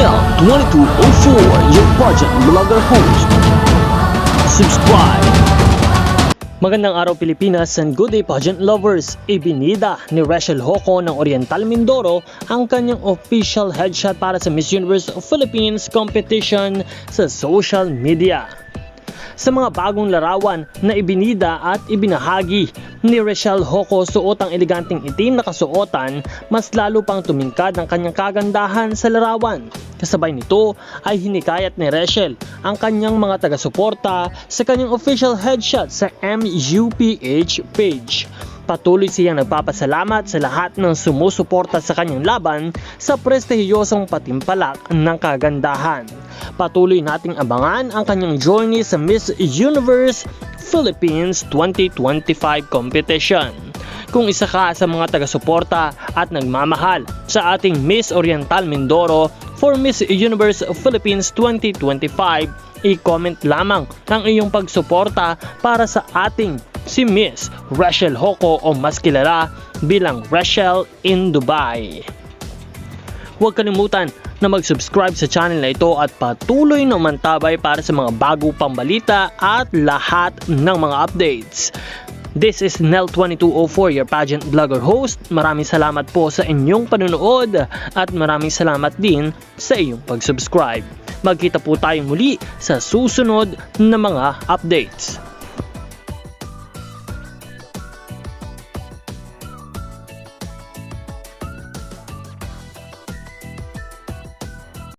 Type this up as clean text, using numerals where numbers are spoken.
Nel 2204, your pageant vlogger host. Subscribe! Magandang araw Pilipinas and good day pageant lovers! Ibinida ni Rachel Hoco ng Oriental Mindoro ang kanyang official headshot para sa Miss Universe Philippines competition sa social media. Sa mga bagong larawan na ibinida at ibinahagi ni Rachel Hoco, suot ang eleganteng itim na kasuotan, mas lalo pang tumingkad ang kanyang kagandahan sa larawan. Kasabay nito ay hinikayat ni Rachel ang kanyang mga taga-suporta sa kanyang official headshot sa MUPH page. Patuloy siyang nagpapasalamat sa lahat ng sumusuporta sa kanyang laban sa prestihiyosong patimpalak ng kagandahan. Patuloy nating abangan ang kanyang journey sa Miss Universe Philippines 2025 competition. Kung isa ka sa mga taga-suporta at nagmamahal sa ating Miss Oriental Mindoro for Miss Universe Philippines 2025, i-comment lamang ang iyong pagsuporta para sa ating si Miss Rachel Hoco o mas kilala bilang Rachel in Dubai. Huwag kalimutan na mag-subscribe sa channel na ito at patuloy na umantabay para sa mga bago pang balita at lahat ng mga updates. This is Nel 2204, your pageant vlogger host. Maraming salamat po sa inyong panunood at maraming salamat din sa iyong pag-subscribe. Magkita po tayo muli sa susunod na mga updates.